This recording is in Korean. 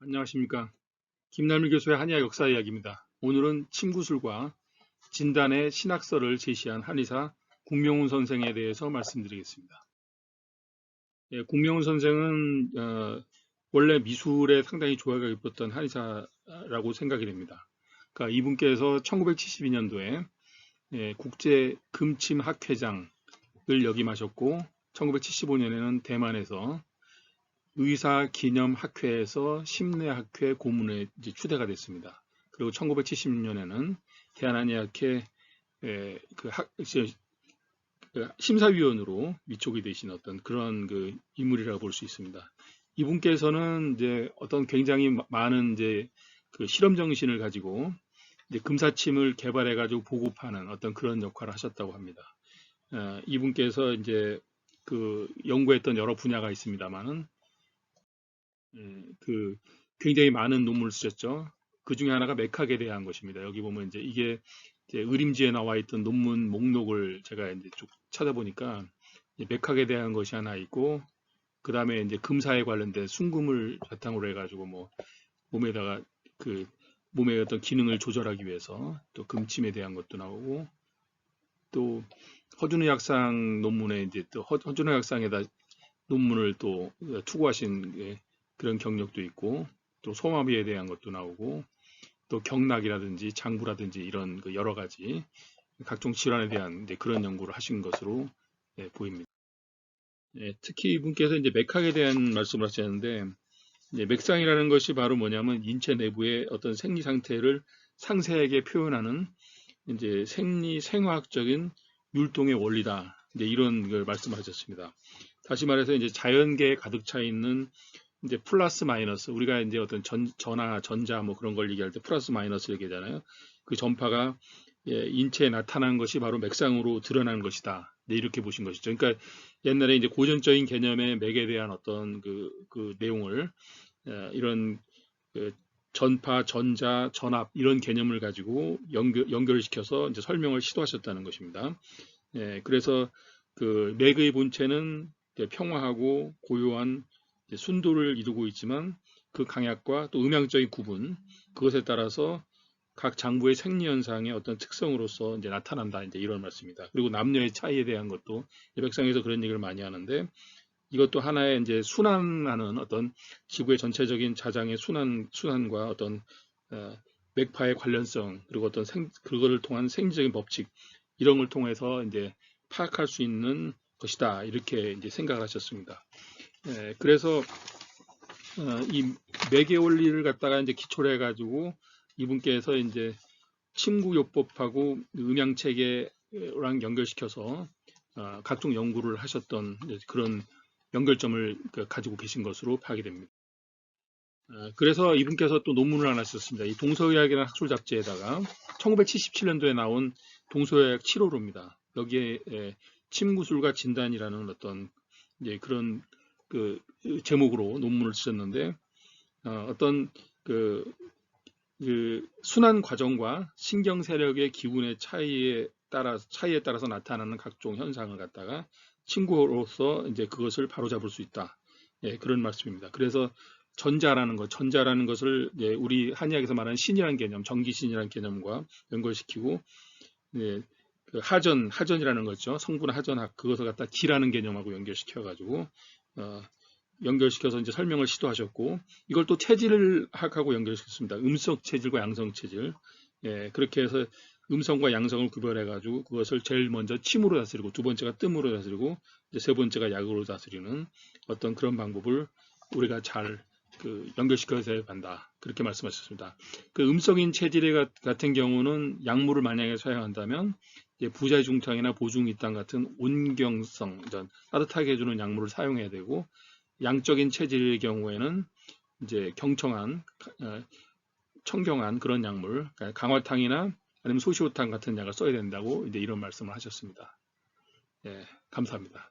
안녕하십니까. 김남일 교수의 한의학 역사 이야기입니다. 오늘은 침구술과 진단의 신학설을 제시한 한의사 국명훈 선생에 대해서 말씀드리겠습니다. 국명훈 선생은 원래 미술에 상당히 조예가 깊었던 한의사라고 생각이 됩니다. 그러니까 이분께서 1972년도에 국제 금침학회장을 역임하셨고 1975년에는 대만에서 의사기념학회에서 심내학회 고문에 추대가 됐습니다. 그리고 1976년에는 대한한의학회 심사위원으로 위촉이 되신 어떤 그런 인물이라고 볼 수 있습니다. 이분께서는 이제 어떤 굉장히 많은 그 실험 정신을 가지고 이제 금사침을 개발해가지고 보급하는 어떤 그런 역할을 하셨다고 합니다. 이분께서 이제 그 연구했던 여러 분야가 있습니다만은 굉장히 많은 논문을 쓰셨죠. 그 중에 하나가 맥학에 대한 것입니다. 여기 보면 이게 의림지에 나와 있던 논문 목록을 제가 이제 쭉 찾아보니까 맥학에 대한 것이 하나 있고, 그 다음에 이제 금사에 관련된 순금을 바탕으로 해가지고 몸에다가 몸의 어떤 기능을 조절하기 위해서 또 금침에 대한 것도 나오고, 또 허준의학상 논문에 이제 또 허준의학상에다 논문을 또 투고하신 그런 경력도 있고, 또 소마비에 대한 것도 나오고, 또 경락이라든지 장부라든지 이런 여러 가지 각종 질환에 대한 그런 연구를 하신 것으로 보입니다. 특히 이분께서 이제 맥학에 대한 말씀을 하셨는데, 맥상이라는 것이 바로 뭐냐면 인체 내부의 어떤 생리 상태를 상세하게 표현하는 이제 생화학적인 율동의 원리다. 이제 이런 걸 말씀하셨습니다. 다시 말해서 이제 자연계에 가득 차 있는 이제 플러스 마이너스, 우리가 이제 어떤 전하, 전자 뭐 그런 걸 얘기할 때 플러스 마이너스 얘기하잖아요. 그 전파가 인체에 나타나는 것이 바로 맥상으로 드러나는 것이다. 네, 이렇게 보신 것이죠. 그러니까 옛날에 이제 고전적인 개념의 맥에 대한 어떤 그 내용을 이런 전파, 전자, 전압 이런 개념을 가지고 연결시켜서 이제 설명을 시도하셨다는 것입니다. 그래서 그 맥의 본체는 평화하고 고요한 순도를 이루고 있지만 그 강약과 또 음향적인 구분, 그것에 따라서 각 장부의 생리 현상의 어떤 특성으로서 이제 나타난다, 이제 이런 말씀입니다. 그리고 남녀의 차이에 대한 것도 백상에서 그런 얘기를 많이 하는데, 이것도 하나의 이제 순환하는 어떤 지구의 전체적인 자장의 순환과 어떤 맥파의 관련성, 그리고 어떤 그거를 통한 생리적인 법칙, 이런 걸 통해서 이제 파악할 수 있는 것이다, 이렇게 이제 생각을 하셨습니다. 그래서 이 맥의 원리를 갖다가 이제 기초로 해가지고 이분께서 이제 침구요법하고 음양체계랑 연결시켜서 각종 연구를 하셨던 그런 연결점을 가지고 계신 것으로 파악이 됩니다. 그래서 이분께서 또 논문을 하나 쓰셨습니다. 이 동서의학이라는 학술 잡지에다가 1977년도에 나온 동서의학 7호로입니다. 여기에 침구술과 진단이라는 어떤 그런 제목으로 논문을 쓰셨는데, 어떤 순환 과정과 신경 세력의 기운의 차이에 따라서 나타나는 각종 현상을 갖다가 친구로서 이제 그것을 바로잡을 수 있다. 그런 말씀입니다. 그래서 전자라는 것을 우리 한의학에서 말하는 신이라는 개념, 전기신이라는 개념과 연결시키고, 그 하전이라는 거죠. 성분 하전학, 그것을 갖다 기라는 개념하고 연결시켜가지고 연결시켜서 이제 설명을 시도하셨고, 이걸 또 체질학하고 연결시켰습니다. 음성 체질과 양성 체질. 그렇게 해서 음성과 양성을 구별해가지고 그것을 제일 먼저 침으로 다스리고, 두 번째가 뜸으로 다스리고, 이제 세 번째가 약으로 다스리는 어떤 그런 방법을 우리가 잘 연결시켜서 간다, 그렇게 말씀하셨습니다. 그 음성인 체질 같은 경우는 약물을 만약에 사용한다면 부자중탕이나 보중이당 같은 온경성, 따뜻하게 해주는 약물을 사용해야 되고, 양적인 체질의 경우에는 이제 청경한 그런 약물, 그러니까 강화탕이나 아니면 소시오탕 같은 약을 써야 된다고 이제 이런 말씀을 하셨습니다. 감사합니다.